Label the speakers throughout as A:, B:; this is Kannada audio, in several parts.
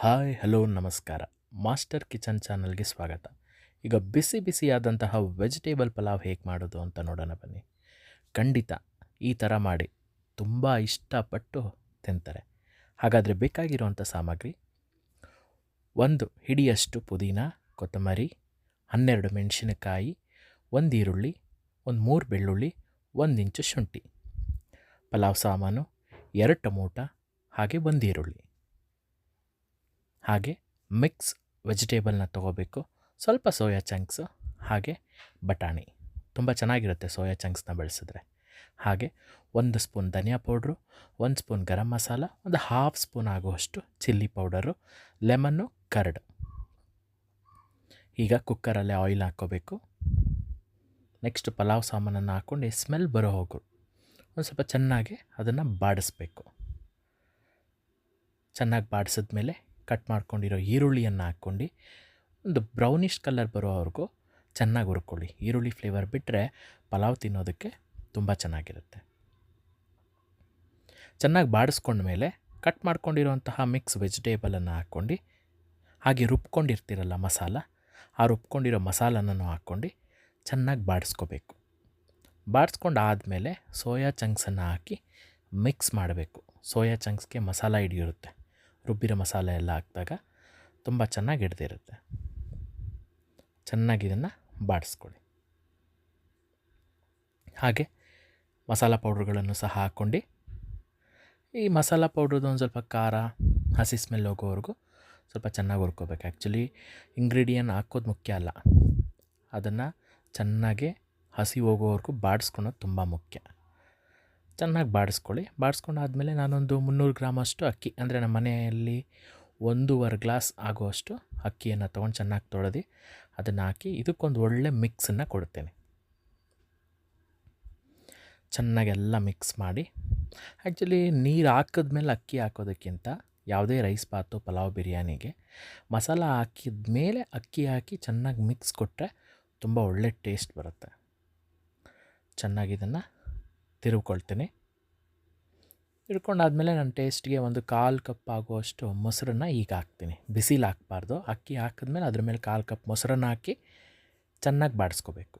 A: ಹಾಯ್ ಹಲೋ ನಮಸ್ಕಾರ. ಮಾಸ್ಟರ್ ಕಿಚನ್ ಚಾನಲ್ಗೆ ಸ್ವಾಗತ. ಈಗ ಬಿಸಿ ಬಿಸಿಯಾದಂತಹ ವೆಜಿಟೇಬಲ್ ಪಲಾವ್ ಹೇಗೆ ಮಾಡೋದು ಅಂತ ನೋಡೋಣ ಬನ್ನಿ. ಖಂಡಿತ ಈ ಥರ ಮಾಡಿ ತುಂಬ ಇಷ್ಟಪಟ್ಟು ತಿಂತಾರೆ. ಹಾಗಾದರೆ ಬೇಕಾಗಿರುವಂಥ ಸಾಮಗ್ರಿ: 1 ಹಿಡಿಯಷ್ಟು ಪುದೀನ, ಕೊತ್ತಂಬರಿ, 12 ಮೆಣಸಿನಕಾಯಿ, 1 ಈರುಳ್ಳಿ, 3 ಬೆಳ್ಳುಳ್ಳಿ, 1 ಇಂಚು ಶುಂಠಿ. ಪಲಾವ್ ಸಾಮಾನು: 2 ಟೊಮೊಟೊ ಹಾಗೆ 1 ಈರುಳ್ಳಿ. ಹಾಗೆ ಮಿಕ್ಸ್ ವೆಜಿಟೇಬಲ್ನ ತೊಗೋಬೇಕು. ಸ್ವಲ್ಪ ಸೋಯಾ ಚಂಕ್ಸು ಹಾಗೆ ಬಟಾಣಿ. ತುಂಬ ಚೆನ್ನಾಗಿರುತ್ತೆ ಸೋಯಾ ಚಂಕ್ಸ್ನ ಬಳಸಿದ್ರೆ. ಹಾಗೆ 1 ಸ್ಪೂನ್ ಧನಿಯಾ ಪೌಡ್ರು, 1 ಸ್ಪೂನ್ ಗರಂ ಮಸಾಲ, ಒಂದು ಹಾಫ್ ಸ್ಪೂನ್ ಆಗುವಷ್ಟು ಚಿಲ್ಲಿ ಪೌಡರು, ಲೆಮನ್ನು, ಕರ್ಡ್. ಈಗ ಕುಕ್ಕರಲ್ಲೇ ಆಯಿಲ್ ಹಾಕ್ಕೋಬೇಕು. ನೆಕ್ಸ್ಟ್ ಪಲಾವ್ ಸಾಮಾನನ್ನು ಹಾಕ್ಕೊಂಡು ಸ್ಮೆಲ್ ಬರೋ ಹೋಗು ಒಂದು ಸ್ವಲ್ಪ ಚೆನ್ನಾಗಿ ಅದನ್ನು ಬಾಡಿಸ್ಬೇಕು. ಚೆನ್ನಾಗಿ ಬಾಡಿಸಿದ್ಮೇಲೆ ಕಟ್ ಮಾಡ್ಕೊಂಡಿರೋ ಈರುಳ್ಳಿಯನ್ನು ಹಾಕ್ಕೊಂಡು ಒಂದು ಬ್ರೌನಿಷ್ ಕಲರ್ ಬರೋವರೆಗೂ ಚೆನ್ನಾಗಿ ಹುರ್ಕೊಳ್ಳಿ. ಈರುಳ್ಳಿ ಫ್ಲೇವರ್ ಬಿಟ್ಟರೆ ಪಲಾವ್ ತಿನ್ನೋದಕ್ಕೆ ತುಂಬ ಚೆನ್ನಾಗಿರುತ್ತೆ. ಚೆನ್ನಾಗಿ ಬಾಡಿಸ್ಕೊಂಡ್ಮೇಲೆ ಕಟ್ ಮಾಡ್ಕೊಂಡಿರೋಂತಹ ಮಿಕ್ಸ್ ವೆಜಿಟೇಬಲನ್ನು ಹಾಕ್ಕೊಂಡು ಹಾಗೆ ರುಬ್ಕೊಂಡಿರ್ತೀರಲ್ಲ ಮಸಾಲ, ಆ ರುಬ್ಕೊಂಡಿರೋ ಮಸಾಲನೂ ಹಾಕ್ಕೊಂಡು ಚೆನ್ನಾಗಿ ಬಾಡಿಸ್ಕೋಬೇಕು. ಬಾಡಿಸ್ಕೊಂಡು ಆದಮೇಲೆ ಸೋಯಾ ಚಂಕ್ಸನ್ನು ಹಾಕಿ ಮಿಕ್ಸ್ ಮಾಡಬೇಕು. ಸೋಯಾ ಚಂಕ್ಸ್ಗೆ ಮಸಾಲ ಹಿಡಿಯಿರುತ್ತೆ. ರುಬ್ಬಿರೋ ಮಸಾಲೆ ಎಲ್ಲ ಹಾಕಿದಾಗ ತುಂಬ ಚೆನ್ನಾಗಿ ಹಿಡ್ದಿರುತ್ತೆ. ಚೆನ್ನಾಗಿ ಇದನ್ನು ಬಾಡಿಸ್ಕೊಳ್ಳಿ. ಹಾಗೆ ಮಸಾಲ ಪೌಡ್ರುಗಳನ್ನು ಸಹ ಹಾಕ್ಕೊಂಡು ಈ ಮಸಾಲ ಪೌಡ್ರದ್ದು ಒಂದು ಸ್ವಲ್ಪ ಖಾರ, ಹಸಿ ಸ್ಮೆಲ್ ಹೋಗೋವರೆಗೂ ಸ್ವಲ್ಪ ಚೆನ್ನಾಗಿ ಹುರ್ಕೋಬೇಕು. ಆ್ಯಕ್ಚುಲಿ ಇಂಗ್ರೀಡಿಯೆಂಟ್ ಹಾಕೋದು ಮುಖ್ಯ ಅಲ್ಲ, ಅದನ್ನು ಚೆನ್ನಾಗಿ ಹಸಿ ಹೋಗೋವರೆಗೂ ಬಾಡಿಸ್ಕೊಳೋದು ತುಂಬ ಮುಖ್ಯ. ಚೆನ್ನಾಗಿ ಬಾಡಿಸ್ಕೊಳ್ಳಿ. ಬಾಡಿಸ್ಕೊಂಡಾದ್ಮೇಲೆ ನಾನೊಂದು 300 ಗ್ರಾಮಷ್ಟು ಅಕ್ಕಿ, ಅಂದರೆ ನಮ್ಮ ಮನೆಯಲ್ಲಿ 1.5 ಗ್ಲಾಸ್ ಆಗುವಷ್ಟು ಅಕ್ಕಿಯನ್ನು ತೊಗೊಂಡು ಚೆನ್ನಾಗಿ ತೊಳೆದು ಅದನ್ನು ಹಾಕಿ ಇದಕ್ಕೊಂದು ಒಳ್ಳೆ ಮಿಕ್ಸನ್ನು ಕೊಡ್ತೇನೆ. ಚೆನ್ನಾಗೆಲ್ಲ ಮಿಕ್ಸ್ ಮಾಡಿ, ಆ್ಯಕ್ಚುಲಿ ನೀರು ಹಾಕಿದ್ಮೇಲೆ ಅಕ್ಕಿ ಹಾಕೋದಕ್ಕಿಂತ ಯಾವುದೇ ರೈಸ್ ಬಾತು, ಪಲಾವ್, ಬಿರಿಯಾನಿಗೆ ಮಸಾಲ ಹಾಕಿದ ಮೇಲೆ ಅಕ್ಕಿ ಹಾಕಿ ಚೆನ್ನಾಗಿ ಮಿಕ್ಸ್ ಕೊಟ್ಟರೆ ತುಂಬ ಒಳ್ಳೆ ಟೇಸ್ಟ್ ಬರುತ್ತೆ. ಚೆನ್ನಾಗಿ ಇದನ್ನು ತಿರುವ್ಕೊಳ್ತೀನಿ. ತಿರ್ಕೊಂಡಾದ್ಮೇಲೆ ನಾನು ಟೇಸ್ಟ್ಗೆ ಒಂದು 1/4 ಕಪ್ ಆಗುವಷ್ಟು ಮೊಸರನ್ನ ಈಗ ಹಾಕ್ತೀನಿ. ಬಿಸಿಲು ಹಾಕಬಾರ್ದು. ಅಕ್ಕಿ ಹಾಕಿದ್ಮೇಲೆ ಅದ್ರ ಮೇಲೆ 1/4 ಕಪ್ ಮೊಸರನ್ನ ಹಾಕಿ ಚೆನ್ನಾಗಿ ಬಾಡಿಸ್ಕೋಬೇಕು.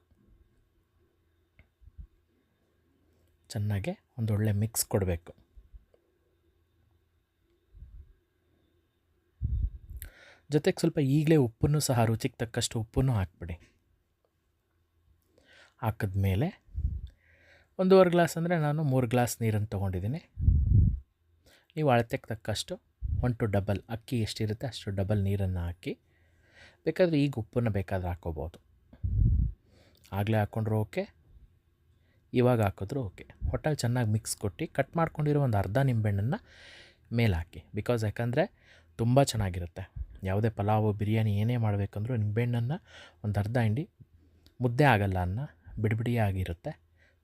A: ಚೆನ್ನಾಗೆ ಒಂದೊಳ್ಳೆ ಮಿಕ್ಸ್ ಕೊಡಬೇಕು. ಜೊತೆಗೆ ಸ್ವಲ್ಪ ಈಗಲೇ ಉಪ್ಪನ್ನು ಸಹ ರುಚಿಗೆ ತಕ್ಕಷ್ಟು ಉಪ್ಪನ್ನು ಹಾಕ್ಬಿಡಿ. ಹಾಕಿದ್ಮೇಲೆ 1.5 ಗ್ಲಾಸ್ ಅಂದರೆ ನಾನು 3 ಗ್ಲಾಸ್ ನೀರನ್ನು ತೊಗೊಂಡಿದ್ದೀನಿ. ನೀವು ಅಳತೆಗೆ ತಕ್ಕಷ್ಟು 1 to ಡಬಲ್, ಅಕ್ಕಿ ಎಷ್ಟಿರುತ್ತೆ ಅಷ್ಟು ಡಬಲ್ ನೀರನ್ನು ಹಾಕಿ, ಬೇಕಾದರೆ ಈಗ ಉಪ್ಪನ್ನು ಬೇಕಾದರೆ ಹಾಕ್ಕೋಬೋದು. ಆಗಲೇ ಹಾಕ್ಕೊಂಡ್ರೂ ಓಕೆ, ಇವಾಗ ಹಾಕಿದ್ರೂ ಓಕೆ. ಒಟ್ಟಲ್ಲಿ ಚೆನ್ನಾಗಿ ಮಿಕ್ಸ್ ಕೊಟ್ಟು ಕಟ್ ಮಾಡ್ಕೊಂಡಿರೋ ಒಂದು ಅರ್ಧ ನಿಂಬೆಹಣ್ಣನ್ನು ಮೇಲೆ ಹಾಕಿ. ಯಾಕಂದರೆ ತುಂಬ ಚೆನ್ನಾಗಿರುತ್ತೆ. ಯಾವುದೇ ಪಲಾವು, ಬಿರಿಯಾನಿ ಏನೇ ಮಾಡಬೇಕಂದ್ರೂ ನಿಂಬೆಹಣ್ಣನ್ನು ಒಂದು ಅರ್ಧ ಹಿಂಡಿ, ಮುದ್ದೆ ಆಗಲ್ಲ, ಅನ್ನ ಬಿಡಿಬಿಡಿಯಾಗಿರುತ್ತೆ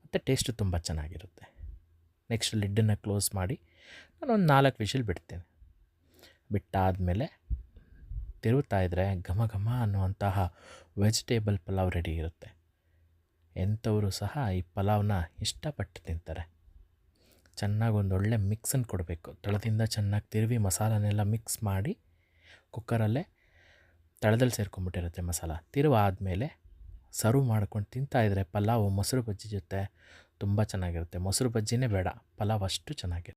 A: ಮತ್ತು ಟೇಸ್ಟು ತುಂಬ ಚೆನ್ನಾಗಿರುತ್ತೆ. ನೆಕ್ಸ್ಟ್ ಲಿಡ್ಡನ್ನು ಕ್ಲೋಸ್ ಮಾಡಿ ನಾನೊಂದು 4 ವಿಷಲ್ ಬಿಡ್ತೇನೆ. ಬಿಟ್ಟಾದಮೇಲೆ ತಿರುಗ್ತಾಯಿದ್ರೆ ಘಮ ಘಮ ಅನ್ನುವಂತಹ ವೆಜಿಟೇಬಲ್ ಪಲಾವ್ ರೆಡಿ ಇರುತ್ತೆ. ಎಂಥವರು ಸಹ ಈ ಪಲಾವ್ನ ಇಷ್ಟಪಟ್ಟು ತಿಂತಾರೆ. ಚೆನ್ನಾಗಿ ಒಂದೊಳ್ಳೆ ಮಿಕ್ಸನ್ನು ಕೊಡಬೇಕು. ತಳದಿಂದ ಚೆನ್ನಾಗಿ ತಿರುವಿ ಮಸಾಲನೆಲ್ಲ ಮಿಕ್ಸ್ ಮಾಡಿ ಕುಕ್ಕರಲ್ಲೇ ತಳದಲ್ಲಿ ಸೇರ್ಕೊಂಡ್ಬಿಟ್ಟಿರುತ್ತೆ ಮಸಾಲ. ಆದಮೇಲೆ ಸರ್ವ್ ಮಾಡ್ಕೊಂಡು ತಿಂತಾಯಿದ್ರೆ ಪಲಾವು ಮೊಸರು ಬಜ್ಜಿ ಜೊತೆ ತುಂಬ ಚೆನ್ನಾಗಿರುತ್ತೆ. ಮೊಸರು ಬಜ್ಜಿನೇ ಬೇಡ, ಪಲಾವ್ ಅಷ್ಟು ಚೆನ್ನಾಗಿರುತ್ತೆ.